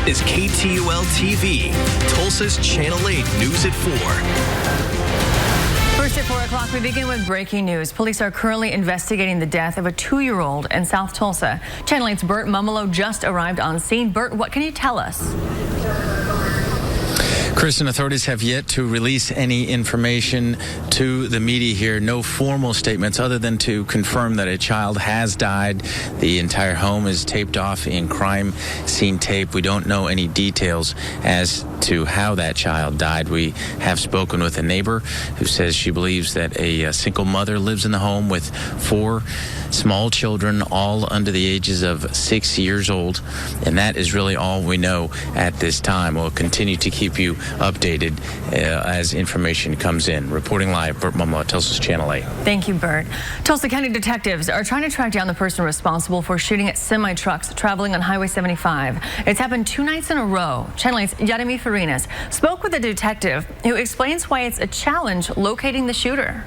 is KTUL TV, Tulsa's Channel 8 News at 4. First at 4 o'clock, we begin with breaking news. Police are currently investigating the death of a 2-year-old in South Tulsa. Channel 8's Burt Mummolo just arrived on scene. Burt, what can you tell us? Kristin, authorities have yet to release any information to the media here. No formal statements other than to confirm that a child has died. The entire home is taped off in crime scene tape. We don't know any details as to how that child died. We have spoken with a neighbor who says she believes that a single mother lives in the home with 4 small children, all under the ages of 6 years old. And that is really all we know at this time. We'll continue to keep you updated as information comes in. Reporting live, Burt Mummolo, Tulsa's Channel 8. Thank you, Burt. Tulsa County detectives are trying to track down the person responsible for shooting at semi-trucks traveling on Highway 75. It's happened 2 nights in a row. Channel 8's Yaremi Farinas spoke with a detective who explains why it's a challenge locating the shooter.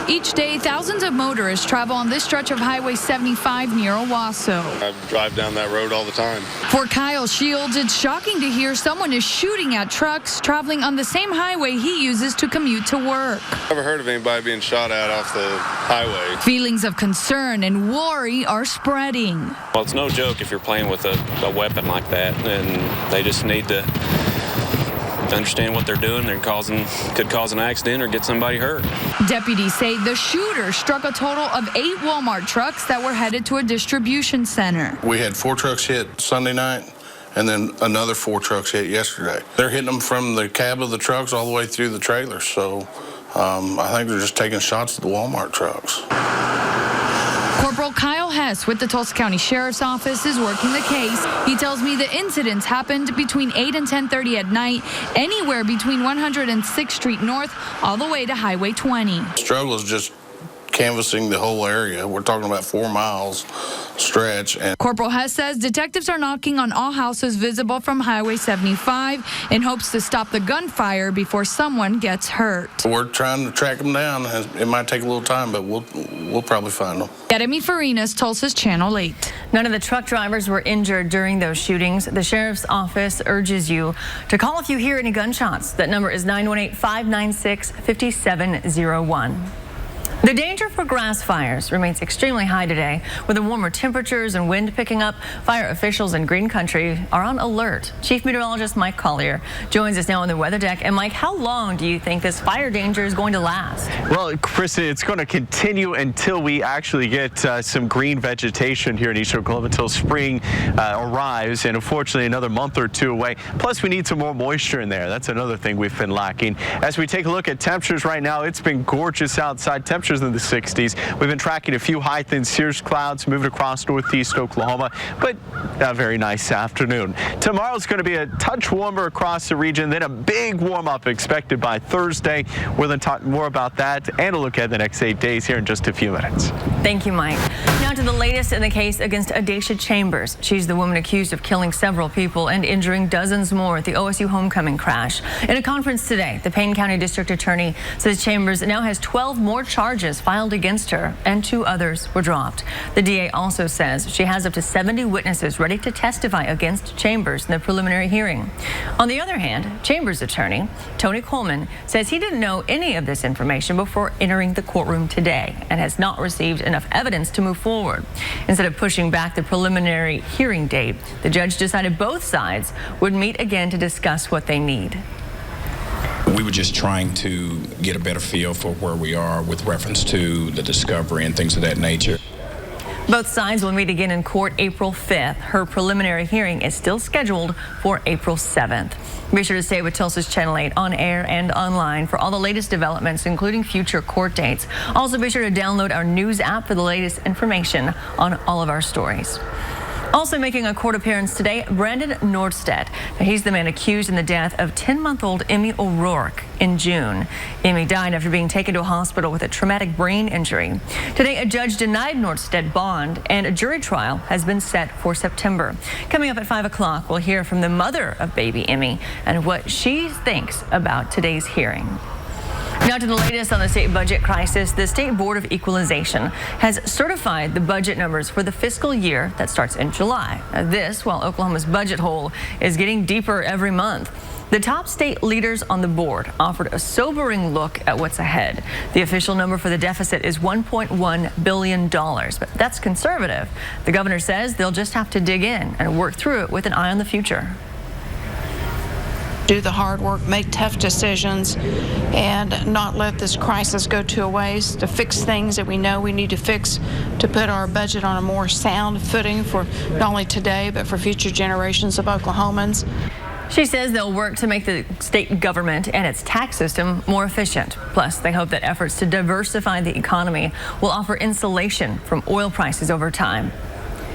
Each day, thousands of motorists travel on this stretch of Highway 75 near Owasso. I drive down that road all the time. For Kyle Shields, it's shocking to hear someone is shooting at trucks traveling on the same highway he uses to commute to work. Never heard of anybody being shot at off the highway. Feelings of concern and worry are spreading. Well, it's no joke if you're playing with a weapon like that, and they just need to understand what they're doing. They're could cause an accident or get somebody hurt. Deputies say the shooter struck a total of 8 Walmart trucks that were headed to a distribution center. We had 4 trucks hit Sunday night, and then another 4 trucks hit yesterday. They're hitting them from the cab of the trucks all the way through the trailers. So I think they're just taking shots at the Walmart trucks. Corporal Kyle Hess with the Tulsa County Sheriff's Office is working the case. He tells me the incidents happened between 8 and 10:30 at night, anywhere between 106th Street North all the way to Highway 20. The struggle is just canvassing the whole area. We're talking about 4 miles stretch. And Corporal Hess says detectives are knocking on all houses visible from Highway 75 in hopes to stop the gunfire before someone gets hurt. We're trying to track them down. It might take a little time, but we'll probably find them. Yaremi Farinas, Tulsa's Channel 8. None of the truck drivers were injured during those shootings. The Sheriff's Office urges you to call if you hear any gunshots. That number is 918-596-5701. The danger for grass fires remains extremely high today. With the warmer temperatures and wind picking up, fire officials in Green Country are on alert. Chief Meteorologist Mike Collier joins us now on the weather deck. And Mike, how long do you think this fire danger is going to last? Well, Kristin, it's going to continue until we actually get some green vegetation here in East Oklahoma, until spring arrives, and unfortunately another month or 2 away. Plus, we need some more moisture in there. That's another thing we've been lacking. As we take a look at temperatures right now, it's been gorgeous outside. Temperatures in the 60s. We've been tracking a few high thin cirrus clouds moving across northeast Oklahoma, but a very nice afternoon. Tomorrow's going to be a touch warmer across the region, then a big warm up expected by Thursday. We're going to talk more about that and a look at the next 8 days here in just a few minutes. Thank you, Mike. Now to the latest in the case against Adacia Chambers. She's the woman accused of killing several people and injuring dozens more at the OSU homecoming crash. In a conference today, the Payne County District Attorney says Chambers now has 12 more charges filed against her, and 2 others were dropped. The DA also says she has up to 70 witnesses ready to testify against Chambers in the preliminary hearing. On the other hand, Chambers' attorney, Tony Coleman, says he didn't know any of this information before entering the courtroom today and has not received enough evidence to move forward. Instead of pushing back the preliminary hearing date, the judge decided both sides would meet again to discuss what they need. We were just trying to get a better feel for where we are with reference to the discovery and things of that nature. Both sides will meet again in court April 5th. Her preliminary hearing is still scheduled for April 7th. Be sure to stay with Tulsa's Channel 8 on air and online for all the latest developments, including future court dates. Also, be sure to download our news app for the latest information on all of our stories. Also making a court appearance today, Brandon Nordstedt. He's the man accused in the death of 10-month-old Emmy O'Rourke in June. Emmy died after being taken to a hospital with a traumatic brain injury. Today, a judge denied Nordstedt bond, and a jury trial has been set for September. Coming up at 5 o'clock, we'll hear from the mother of baby Emmy and what she thinks about today's hearing. Now, Now to the latest on the state budget crisis. The State Board of Equalization has certified the budget numbers for the fiscal year that starts in July. This while Oklahoma's budget hole is getting deeper every month. The top state leaders on the board offered a sobering look at what's ahead. The official number for the deficit is $1.1 billion, but that's conservative. The governor says they'll just have to dig in and work through it with an eye on the future. Do the hard work, make tough decisions, and not let this crisis go to waste, to fix things that we know we need to fix to put our budget on a more sound footing for not only today, but for future generations of Oklahomans. She says they'll work to make the state government and its tax system more efficient. Plus, they hope that efforts to diversify the economy will offer insulation from oil prices over time.